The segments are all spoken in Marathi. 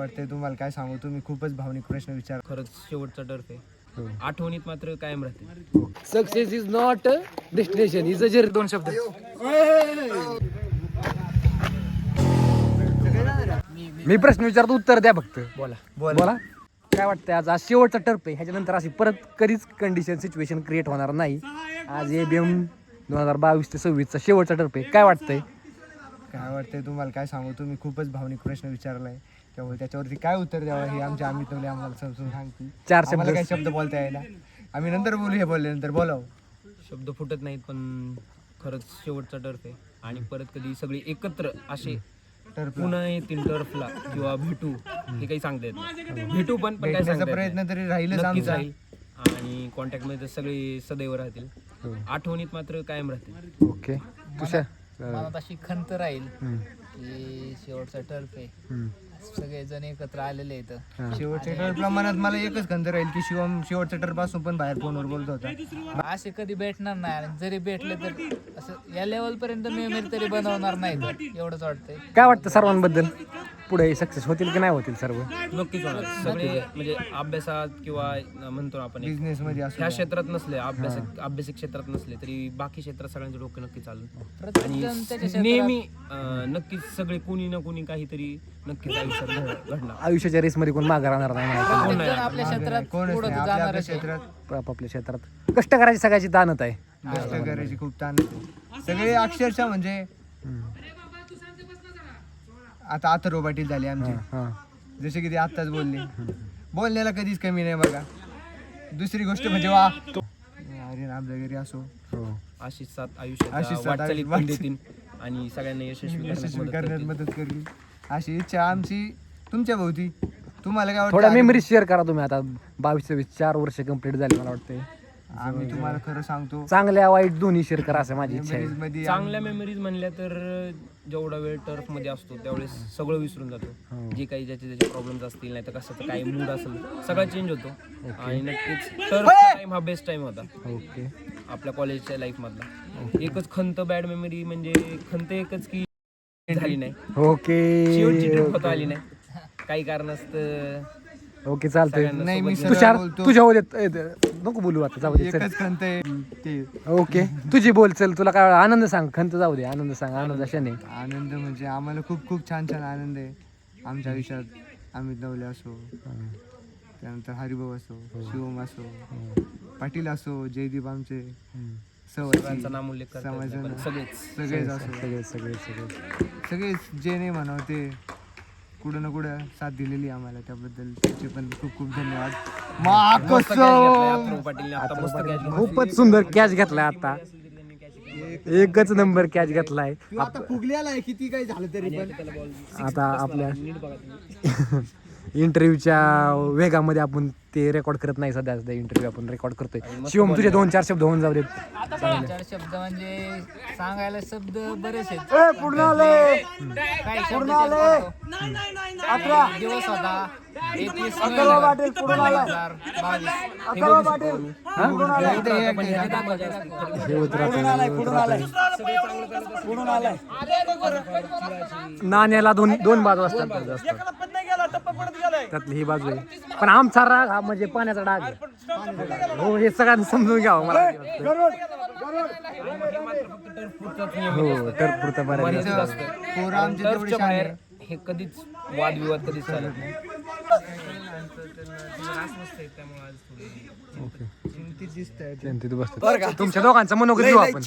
वाटतंय तुम्हाला काय सांगू, तुम्ही खूपच भावनिक प्रश्न विचार. खरंच शेवटचा टर्फ आहे, आठवणीत मात्र कायम राहते. Success is not destination is a journey. दोन शब्द. मी प्रश्न विचारतो, उत्तर द्या फक्त. बोला. बोला. काय वाटतंय आज शेवटचा टर्फ आहे, ह्याच्यानंतर अशी परत कधीच कंडिशन सिच्युएशन क्रिएट होणार नाही. आज ABM 2022 ते 26चा शेवटचा टर्फ आहे. काय वाटतंय? काय वाटतंय तुम्हाला काय सांगू, तुम्ही खूपच भावनिक प्रश्न विचारलाय. त्यामुळे त्याच्यावरती काय उत्तर द्यावं हे आमच्या अमित नवले आम्हाला समजून सांगतील. चार आम्हाला काही शब्द. शब्द बोलता यायला, आम्ही नंतर बोलू, हे बोलल्यानंतर बोलाव. शब्द फुटत नाहीत, पण खरंच शेवटचा टर्फ आहे आणि परत कधी सगळे एकत्र असे तर पुन्हा येतील टर्फला किंवा भेटू हे काही सांगता येत नाही. भेटू पण काय भेटण्याचा सांगता येत प्रयत्न नाही. तरी राहीलच नक्कीच आमचा. राहील आणि कॉन्टॅक्ट मध्ये सगळे सदैव राहतील, आठवणीत मात्र कायम राहतील. ओके. तुषार. मनात अशी खंत राहील की शेवटचा टर्फ आहे, सगळेजण एकत्र आलेले आहेत. शेवटच्या टर्फला मनात मला एकच खंत राहील की शिवम शेवटच्या टर्फ पासून पण बाहेर फोनवर बोलत होता. असे कधी भेटणार नाही आणि जरी भेटले तर असं या लेवल पर्यंत मेमरी तरी बनवणार नाही, एवढंच वाटतंय. काय वाटतं सर्वांबद्दल? पुढे सक्सेस होतील की नाही होतील सर्व? नक्कीच होणार. सगळे म्हणजे अभ्यासात किंवा म्हणतो आपण एक बिझनेस मध्ये असो, ह्या क्षेत्रात नसले, अभ्यासिक क्षेत्रात नसले तरी बाकी क्षेत्रात सगळ्यांचं डोकं नक्की चालू. प्रत्येकजण त्याच्या नेहमी नक्कीच सगळे कोणी ना कोणी काहीतरी नक्कीच आयुष्यात घडणार. आयुष्याच्या रेसमध्ये कोण मागे राहणार नाही. प्रत्येकजण आपल्या क्षेत्रात कोणच पुढं नाही. तर आपल्या जाणारच आहे. क्षेत्रात आपापल्या क्षेत्रात कष्ट करायची सगळ्याची दानत आहे. कष्ट करायची खूप ताण. सगळे अक्षरशः म्हणजे आता अथर्व पाटील झाले आमचे, जसे की ते आत्ताच बोलले, बोलण्याला कधीच कमी नाही बघा. दुसरी गोष्ट म्हणजे वा अरे आमच्या घरी असो, अशीच साथ अशीच आयुष्यात साथ वाटचालीत पण आयुष्यात देतील आणि सगळ्यांना यशस्वी यशस्वी करण्यात करण्यात मदत करली, अशी इच्छा आमची तुमच्या भोवती. तुम्हाला काय थोड्या वाटतं? मेमरी शेअर करा तुम्ही. आता 22-26 4 वर्ष कंप्लीट झाली मला वाटतंय. आम्ही तुम्हाला खरं सांगतो, चांगल्या वाईट दोन्ही शेअर करा असं माझी इच्छा आहे. memories मध्ये चांगल्या मेमरीज म्हणल्या तर जेवढा वेळ टर्फ मध्ये असतो त्यावेळेस सगळं विसरून जातो. जे काही ज्याचे प्रॉब्लेम्स असतील नाही तर कशाचा काही मूड असेल सगळा चेंज होतो. आणि नक्कीच टर्फ टाइम हा बेस्ट टाइम होता ओके. आपल्या कॉलेजच्या लाईफ मधला. एकच खंत बॅड मेमरी म्हणजे खंत एकच की झाली नाही, ओके. शेवटची ट्रिप होता आली नाही काही कारणास्तव. ओके चालतंय. सगळ्यांना नाही, मी सोबत सरळ तुषार बोलतो. तुझ्या होत नको बोलू आता, जाऊ दे चल. एकच खंत आहे ते ओके तुझी बोल. चल तुला काय आनंद सांग. खंत जाऊ दे, आनंद सांग. आनंद क्षण आहे. आनंद म्हणजे आम्हाला खूप खूप छान छान आनंद आहे आमच्या आयुष्यात. अमित नवले असो, त्यानंतर हरिभाऊ असो, शिवम असो, पाटील असो, जयदीप आमचे सगळ्यांचा नामोल्लेख करता येत नाही, पण सगळेच सगळेच असो, सगळे सगळे सगळे सगळेच जे नाही म्हणावं ते कुठं ना कुठं साथ दिलेली आम्हाला, त्याबद्दल त्याचे पण खूप खूप धन्यवाद. मस्त catch घेतलाय अथर्व पाटीलने आता, मस्त catch घेतलाय. खूपच सुंदर कॅच घेतलाय आता. एकच नंबर कॅच घेतलाय. किती काही झालं तरी पण आता आपल्या इंटरव्ह्यूच्या वेगामध्ये आपण ते रेकॉर्ड करत नाही सध्या. इंटरव्ह्यू आपण रेकॉर्ड करतोय. शिवम तुझे 2-4 शब्द होऊन जाऊ देत. 4 शब्द म्हणजे सांगायला शब्द बरेच आहेत. काही शब्द दिवस होता 21 नोव्हेंबर 2022. हे होत राहतं. नाण्याला दोन बाजू असतात जास्त. त्यातली ही बाजू आहे. पण आमचा राग हा म्हणजे पाण्याचा डाग आहे. हो हे सगळ्यांनी समजून घ्यावं मला हो. तर पुरता मर्यादित बरं. असतं. पोरं आमचे तेवढे टर्फच्या शाणे बाहेर आहे. हे कधीच वादविवाद कधीच चालत नाही. चिंतित दिसतंय. चिंतित बसतो. तुमच्या दोघांचं मनोगत घेऊ आपण.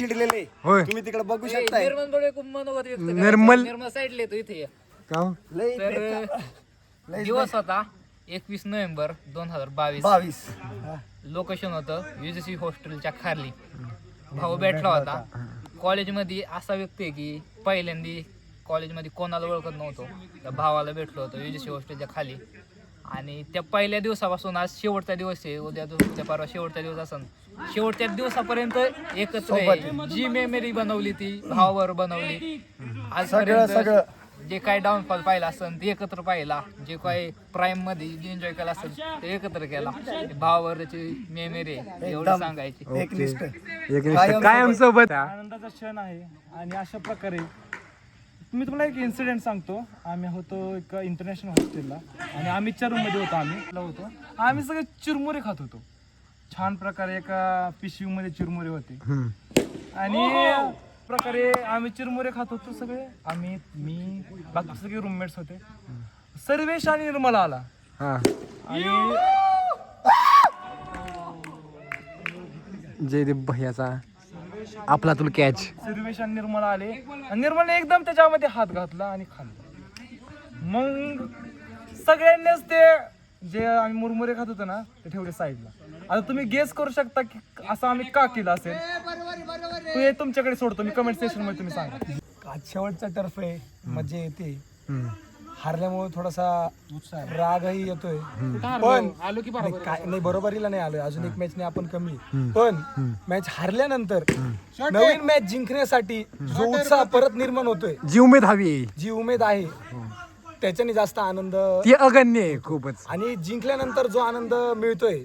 होय तुम्ही तिकडे बघू शकता. निर्मल डोळे खूप मनोगत व्यक्त करायचं. निर्मल निर्मल साईडला येतो इथे. का हो? तर दिवस होता 21 नोव्हेंबर 2022. लोकेशन होतं UGC हॉस्टेलच्या खाली. भाऊ भेटला होता. कॉलेजमध्ये असा व्यक्ती आहे की पहिल्यांदा कॉलेजमध्ये कोणाला ओळखत नव्हतो. त्या भावाला भेटलो होतो UGC हॉस्टेलच्या खाली. आणि त्या पहिल्या दिवसापासून आज शेवटचा दिवस आहे. उद्या त्या परवा शेवटचा दिवस असन. शेवटच्या दिवसापर्यंत एकत्र आहे. जी मेमरी बनवली ती भावावर बनवली. आजपर्यंत जे काय डाऊनफॉल पाहिला असेल ते एकत्र पाहिला. जे काय प्राईम मध्ये जे एन्जॉय केला असेल ते एकत्र केला. भावावरची मेमरी एवढं सांगायची. एकनिष्ठ कायम सोबत. आनंदाचा क्षण आहे आणि अशा प्रकारे मी तुम्हाला एक इन्सिडेंट सांगतो. आम्ही होतो एक इंटरनॅशनल हॉस्टेलला आणि आम्हीच्या रूममध्ये होतो. आम्ही सगळे चिरमुरे खात होतो. छान प्रकारे एका पिशवीमध्ये चिरमुरे होते आणि प्रकारे आम्ही चिरमुरे खात होतो सगळे. मी बाकी सगळे रूममेट्स होते. सर्वेश आणि निर्मला आला आणि जयदीप भैयाचा आपला तुला कॅच. सर्वेश आणि निर्मला आले आणि निर्मलाने एकदम त्याच्यामध्ये हात घातला आणि खाल्लं. मग सगळ्यांनीच ते जे आम्ही मुरमुरे खात होतो ना ते ठेवले साईडला. आता तुम्ही गेस करू शकता की असं आम्ही का केलं असेल. तू हे तुमच्याकडे सोडतो, मी कमेंट सेक्शन मध्ये तुम्ही सांगा. आज शेवटचा टर्फ आहे, मजा येते. हारल्यामुळे थोडासा रागही येतोय, पण नाही बरोबरीला नाही आलोय. अजून एक मॅच ने आपण कमी, पण मॅच हारल्यानंतर नवीन मॅच जिंकण्यासाठी जो उत्साह परत निर्माण होतोय, जी उमेद हवी, जी उमेद आहे, त्याच्याने जास्त आनंद ती अगण्य आहे खूपच. आणि जिंकल्यानंतर जो आनंद मिळतोय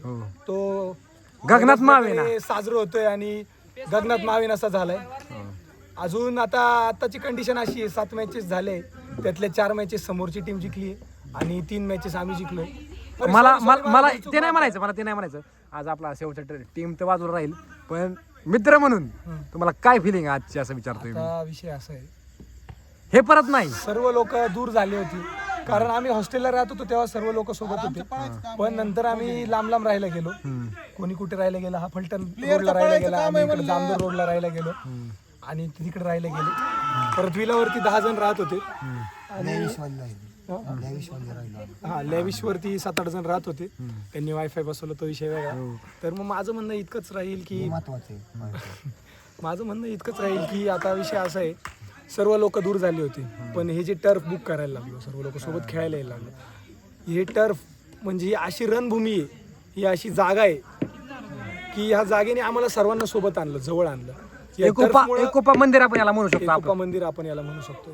तो गगनात मावेना साजरा होतोय आणि गगनात मावेन असा झालाय. अजून आताची कंडिशन अशी आहे, 7 मॅचेस झाले, त्यातल्या 4 मॅचेस समोरची टीम जिंकली आणि 3 मॅचेस आम्ही जिंकलोय. मला ते नाही म्हणायचं. आज आपला शेवटचा टीम तर बाजूला राहील, पण मित्र म्हणून तुम्हाला काय फिलिंग आजची असं विचारतोय मी. आता विषय असा आहे, हे परत नाही. सर्व लोक दूर झाली होती, कारण आम्ही हॉस्टेलला राहत होतो तेव्हा सर्व लोक सोबत होते, पण नंतर आम्ही लांब लांब राहायला गेलो. कोणी कुठे राहायला गेला, हा फलटण रोडला राहायला गेला, आम्ही इकडे जामदूर रोडला राहायला गेलो आणि तिकडे राहायला गेले. परत विलावरती 10 जण राहत होते आणि लेविश वरती 7-8 जण राहत होते. त्यांनी वायफाय बसवलं, तो विषय वेगळा. तर मग माझं म्हणणं इतकंच राहील की आता विषय असा आहे, सर्व लोक दूर झाली होती, पण हे जे टर्फ बुक करायला लागलो, सर्व लोक सोबत खेळायला यायला लागलो. हे टर्फ म्हणजे ही अशी रणभूमी आहे, ही अशी जागा आहे की ह्या जागेने आम्हाला सर्वांना सोबत आणलं, जवळ आणलं. एकोपा मंदिर आपण याला म्हणू शकतो. एकोपा मंदिर आपण याला म्हणू शकतो.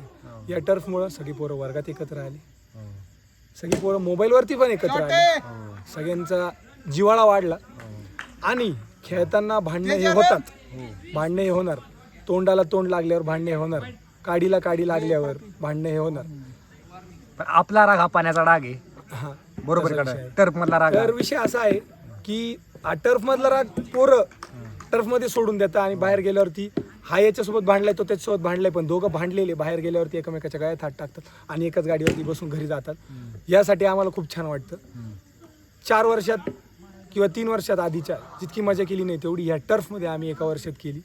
या टर्फमुळं सगळी पोरं वर्गात एकत्र आली, सगळी पोरं मोबाईलवरती पण एकत्र आली, सगळ्यांचा जिव्हाळा वाढला. आणि खेळताना भांडणं हे होतात, भांडणं हे होणार, तोंडाला तोंड लागल्यावर भांडणे होणार, काडीला काडी लागल्यावर भांडणे हे होणार. पण आपला राग हा पाण्याचा डाग आहे. हा बरोबर, टर्फ मधला राग. तर विषय असा आहे की टर्फ मधला राग पोरं टर्फ मध्ये सोडून देतात आणि बाहेर गेल्यावरती हा याच्यासोबत भांडलाय, तो त्याच्यासोबत भांडलाय, पण दोघं भांडलेले बाहेर गेल्यावरती एकमेकाच्या गळ्यात हात टाकतात आणि एकाच गाडीवरती बसून घरी जातात. यासाठी आम्हाला खूप छान वाटतं. 4 वर्षात किंवा 3 वर्षात आधीच्या जितकी मजा केली नाही तेवढी ह्या टर्फमध्ये आम्ही 1 वर्षात केली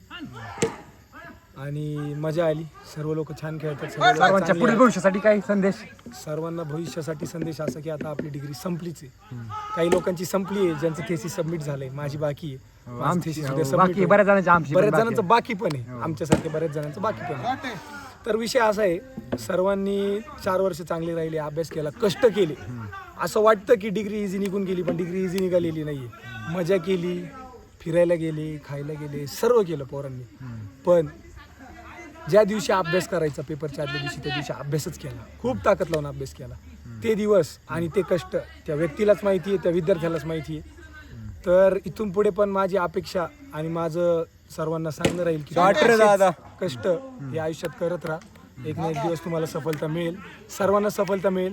आणि मजा आली. सर्व लोक छान खेळतात. सर्वांच्या पुढील भविष्यासाठी काही संदेश? सर्वांना भविष्यासाठी संदेश असा की आता आपली डिग्री संपलीच आहे. काही लोकांची संपली आहे, ज्यांचं थेसिस सबमिट झालंय, माझी बाकी आहे. बऱ्याच जणांचं बाकी पण आहे, आमच्यासारखे बऱ्याच जणांचं बाकी पण आहे. तर विषय असा आहे, सर्वांनी 4 वर्ष चांगले राहिले, अभ्यास केला, कष्ट केले. असं वाटतं की डिग्री इझी निघून गेली, पण डिग्री इझी निघालेली नाहीये. मजा केली, फिरायला गेले, खायला गेले, सर्व केलं पोरांनी. पण ज्या दिवशी अभ्यास करायचा, पेपरच्या आदल्या दिवशी, त्या दिवशी अभ्यासच केला, खूप ताकद लावून अभ्यास केला. ते दिवस आणि ते कष्ट त्या व्यक्तीलाच माहिती आहे, त्या विद्यार्थ्यालाच माहिती आहे. तर इथून पुढे पण माझी अपेक्षा आणि माझं सर्वांना सांगणं राहील की कष्ट हे आयुष्यात करत राहा. एक ना एक दिवस तुम्हाला सफलता मिळेल, सर्वांना सफलता मिळेल.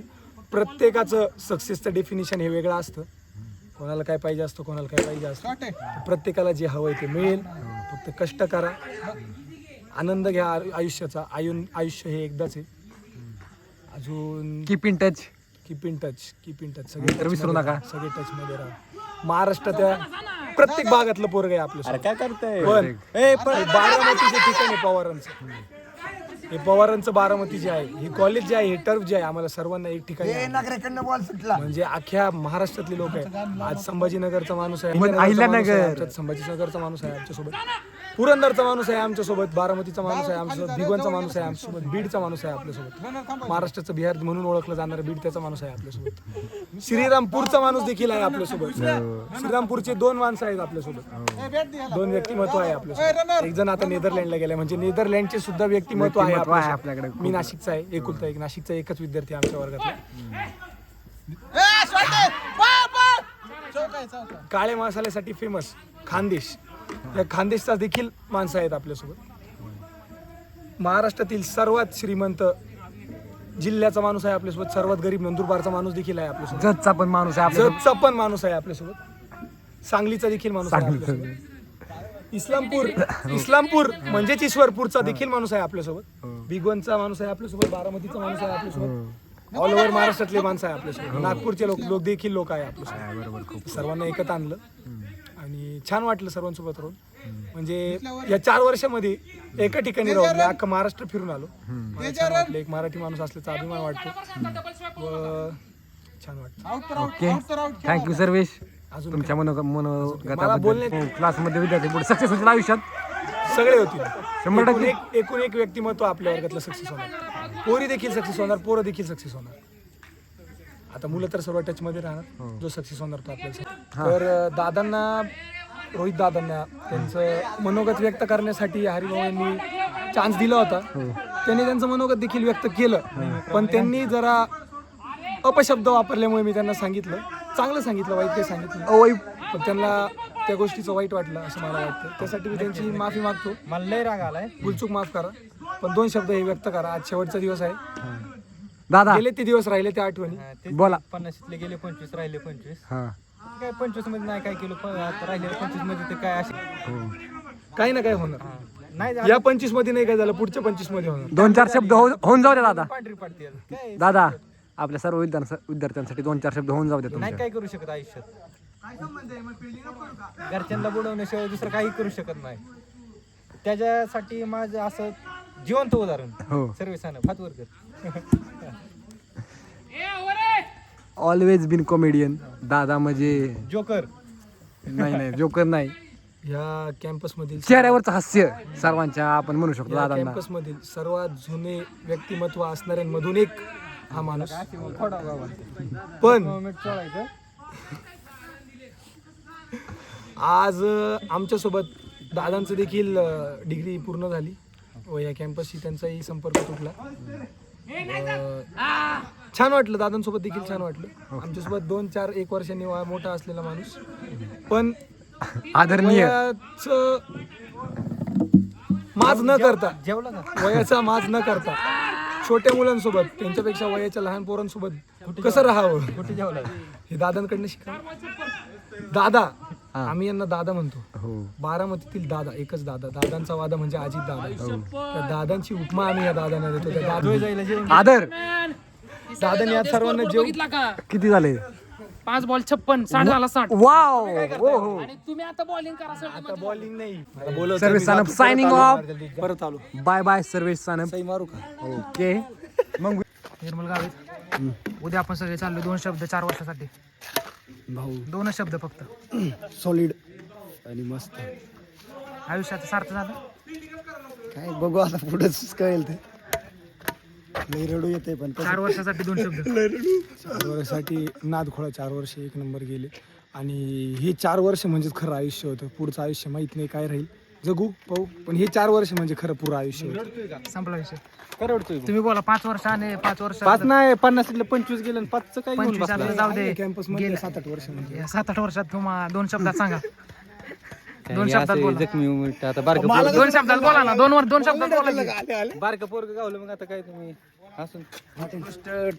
प्रत्येकाचं सक्सेसचं डेफिनेशन हे वेगळं असतं. कोणाला काय पाहिजे असतं, कोणाला काय पाहिजे असतं. प्रत्येकाला जे हवं आहे ते मिळेल. फक्त कष्ट करा, आनंद घ्या आयुष्याचा. आयुष्य हे एकदाच आहे. अजून कीप इन टच. सगळे विसरू नका, सगळे टच मध्ये राहा. महाराष्ट्राच्या प्रत्येक भागातलं पोरग आहे आपलं. काय करताय? पण बारामतीचे ठिकाण आहे पवारांचं. हे पवारांचं बारामती जे आहे, हे कॉलेज जे आहे, हे टर्फ जे आहे, आम्हाला सर्वांना एक ठिकाणी म्हणजे अख्ख्या महाराष्ट्रातले लोक आहेत. आज संभाजीनगरचा माणूस आहे, संभाजीनगरचा माणूस आहे आमच्यासोबत, पुरंदरचा माणूस आहे आमच्यासोबत, बारामतीचा माणूस आहे आमच्यासोबत, भिगवणचा माणूस आहे आमच्यासोबत, बीडचा माणूस आहे आपल्यासोबत, महाराष्ट्राचं बिहार म्हणून ओळखलं जाणारा बीड त्याचा माणूस आहे आपल्यासोबत, श्रीरामपूरचा माणूस देखील आहे आपल्यासोबत. श्रीरामपूरचे 2 माणसं आहेत आपल्यासोबत, 2 व्यक्तिमत्व आहे आपल्यासोबत. एक जण आता नेदरलँडला गेलाय, म्हणजे नेदरलँडचे सुद्धा व्यक्तिमत्व आहे आपल्याकडे. मी नाशिकचा आहे, एकुलता एक नाशिकचा एकच विद्यार्थी आमच्या वर्गातला. काळ्या मसाल्यासाठी फेमस खानदेश, त्या खानदेशचा देखील माणसं आहेत आपल्यासोबत. महाराष्ट्रातील सर्वात श्रीमंत जिल्ह्याचा माणूस आहे आपल्यासोबत, सर्वात गरीब नंदुरबारचा माणूस देखील आहे आपल्यासोबत, जतचा पण माणूस आहे आपला. जतचा पण माणूस आहे आपल्यासोबत, सांगलीचा देखील माणूस आहे आपल्यासोबत, इस्लामपूर म्हणजेच ईश्वरपूरचा देखील माणूस आहे आपल्यासोबत, भिगवणचा माणूस आहे आपल्यासोबत, बारामतीचा माणूस आहे आपल्यासोबत, ऑल ओव्हर महाराष्ट्रातले माणसं आहे आपल्यासोबत, नागपूरचे लोक देखील लोक आहे आपल्यासोबत. सर्वांना एकत्र आणलं आणि छान वाटलं सर्वांसोबत राहून. म्हणजे या 4 वर्षामध्ये एका ठिकाणी राहून अख्खा महाराष्ट्र फिरून आलो. मला छान वाटलं, एक मराठी माणूस असल्याचा अभिमान वाटतो व छान वाटतं. Okay, thank you Sarvesh. अजून तुमच्या मला मनोगताबद्दल क्लासमध्ये विद्यार्थी पुढे सक्सेस होतील आयुष्यात. सगळे होतील. 100% एकूण एक व्यक्तिमत्व आपल्या वर्गातलं सक्सेस होणार, पोरी देखील सक्सेस होणार, पोरं देखील सक्सेस होणार. आता मुलं तर सर्व टच मध्ये राहणार, जो सक्सेस होणार तो आपल्याला. तर दादांना, रोहित दादांना त्यांचं मनोगत व्यक्त करण्यासाठी हरिभाऊ यांनी चान्स दिला होता. त्यांनी त्यांचं मनोगत देखील व्यक्त केलं, पण त्यांनी जरा अपशब्द वापरल्यामुळे मी त्यांना सांगितलं, चांगलं सांगितलं, वाईट काही सांगितलं, पण त्यांना त्या गोष्टीचं वाईट वाटलं असं मला वाटतं. त्यासाठी मी त्यांची माफी मागतो. मला लय राग आलाय, भूलचूक माफ करा, पण 2 शब्द हे व्यक्त करा. आज शेवटचा दिवस आहे, दादा गेले ते दिवस राहिले त्या आठवणी. बोला. 50 गेले 25 राहिले 25. हा, काय 25 मध्ये नाही काय केलं, आता राहिले 25 मध्ये ते काय असे काही ना काही होणार. नाही या 25 मध्ये नाही काय झालं, पुढच्या 25 मध्ये होणार. 2-4 शब्द होऊन जाऊ द्या दादा. पांढरी पडते काय दादा आपल्या सर्व विद्यार्थ्यांसाठी 2-4 शब्द होऊन जाऊ द्या नाही तुमच्या. काय करू शकत आयुष्यात, घरच्यांना बुडवण्याशिवाय दुसरं काही करू शकत नाही. त्याच्यासाठी माझं असं जिवंत उदाहरण हो, सर्व्हिसानं फातवरकर. ऑलवेज बिन कॉमेडियन दादा. म्हणजे जोकर नाही जोकर नाही, या कॅम्पस मधील चेहऱ्यावरचं हास्य सर्वांच्या आपण म्हणू शकतो दादांना. कॅम्पस मधील सर्वात जुने व्यक्तिमत्व असणाऱ्यांमधून एक हा माणूस. पण आज आमच्यासोबत दादांचं देखील डिग्री पूर्ण झाली व या कॅम्पसशी त्यांचाही संपर्क तुटला. छान वाटलं, दादांसोबत देखील छान वाटलं. आमच्यासोबत 2-4-1 वर्षांनी मोठा असलेला माणूस, पण आदरणीय. वयाचं माज न करता, जेवला का? वयाचा माज न करता छोट्या मुलांसोबत, त्यांच्यापेक्षा वयाच्या लहान पोरांसोबत कसं राहावं कुठे जेवला? हे दादांकडनं शिकावं. दादा, आम्ही यांना दादा म्हणतो. हो, बारामतीतील दादा, एकच दादा, दादांचा वादा म्हणजे अजित दादा. त्या दादांची उपमा आम्ही या दादांना देतो. त्या दादा आदर. दादांनी आज सर्वांना जेवण किती झाले? 5 बॉल 56, 60 झाला 60. वाव. हो हो, आणि तुम्ही आता बॉलिंग करा सर. आता बॉलिंग नाही, सर्विस सानप सायनिंग ऑफ. परत आलो. Bye bye service Sanap. सही मारू का? ओके. मग निर्मल गावित, उद्या आपण सगळे चाललो 2 शब्द 4 वर्षासाठी. भाऊ 2च शब्द फक्त. सॉलिड आणि मस्त. आयुष्याचं सार्थ झालं. काय बघू आता पुढेच कळेल ते. लई रडू येते पण 4 वर्षासाठी 2 शब्द. 4 वर्षासाठी नाद खोळा, 4 वर्ष 1 नंबर गेले आणि हे 4 वर्ष म्हणजे खरं आयुष्य होतं. पुढचं आयुष्य माहित नाही काय राहील, जगू पाहू, पण हे 4 वर्ष म्हणजे खरं पुरं आयुष्य होतं. संपला विषय. तुम्ही बोला 5 वर्ष आणि 5 वर्ष. 5 नाही 50 25 गेले आणि 5चं काय घेऊन 25 आता जाऊ दे. कॅम्पस मध्ये 7-8 वर्ष म्हणजे 7-8 वर्षात तुम्हाला 2 शब्दात सांगा. 2 शब्दात बोला. आता बारकं 2 शब्दात बोला ना. 2 शब्दात बोला. बारकं पोरगं गावलं मग आता काय तुम्ही असून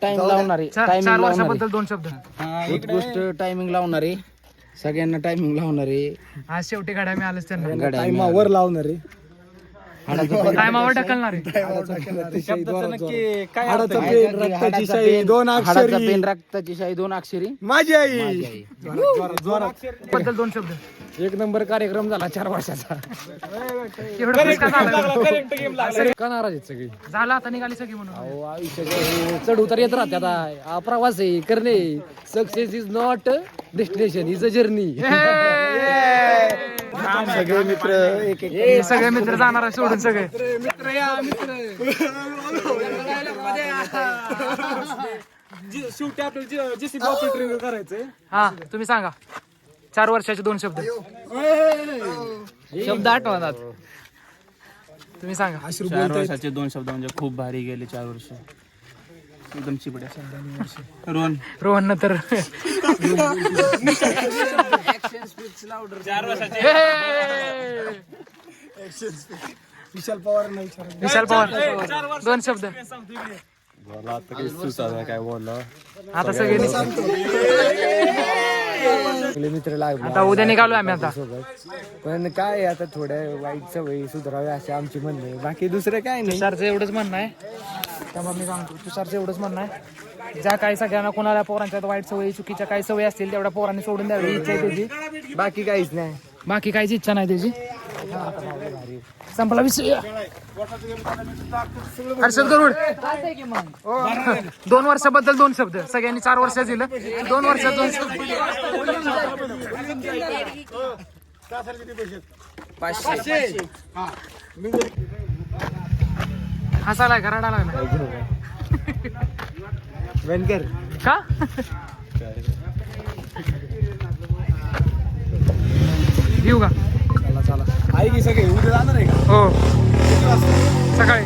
टाइम लावणारे 4 वर्षाबद्दल 2 शब्द. एक गोष्ट टायमिंग लावणारे, सगळ्यांना टायमिंग लावणारे, आज शेवटी गाड्या मिळाल्याच त्यांना. टाइमावर लावणारे, टायमावर ढकलणार आहे. शब्दाचं नक्की काय हाडाचा पेन, रक्ताची शाई, 2 हाडाचा अक्षरी, पेन, रक्ताची शाई, 2 अक्षरी. माझी आई. बद्दल 2 शब्द. 1 नंबर कार्यक्रम झाला 4 वर्षाचा. एवढं खुश का झालं? का नाराज आहेत सगळी? झालं आता निघाली सगळी म्हणून. अहो, आयुष्याचे चढ उतार येत राहते. आता हा प्रवास आहे करणे. Success is not destination, is a journey. सगळे मित्र एक एक हे सगळे मित्र जाणार आहे सोडून सगळे. शेवटी आपल्याला जेसीबी ऑपरेटर करायचंय. हा तुम्ही सांगा 4 वर्षाचे 2 शब्द. शब्द आठवतात. तुम्ही सांगा. 4 वर्षाचे 2 शब्द म्हणजे खूप भारी गेले 4 वर्ष. एकदम चिपड्या. रोहन तर 4 वर्षाचे विशाल पवारांना विचारा. विशाल पवार 2 शब्द आता सगळे मित्र लागले आता उद्या निघालो आम्ही आता. पण काय आता थोड्या वाईट सवयी सुधाराव्या असे आमची म्हणणं आहे. बाकी दुसरं काय नाही. तुषारचं एवढंच म्हणणं आहे. त्यामुळे मी सांगतो तुषारचं एवढंच म्हणणं आहे, ज्या काही सगळ्यांना कोणाला पोरांच्या वाईट सवयी चुकीच्या काही सवयी असतील तेवढ्या पोरांनी सोडून द्यावी इच्छा आहे त्याची. बाकी काहीच नाही. बाकी काहीच इच्छा नाही त्याची. संपला विषय. हर्षद गरुड 2 वर्षाबद्दल 2 शब्द. सगळ्यांनी 4 वर्ष दिलं, 2 वर्षात 2 शब्द. 500. हसायला का रडायला लागला वेनकर का? येऊ का? आहे की सगळे उद्या जाणार आहे का? हो सकाळी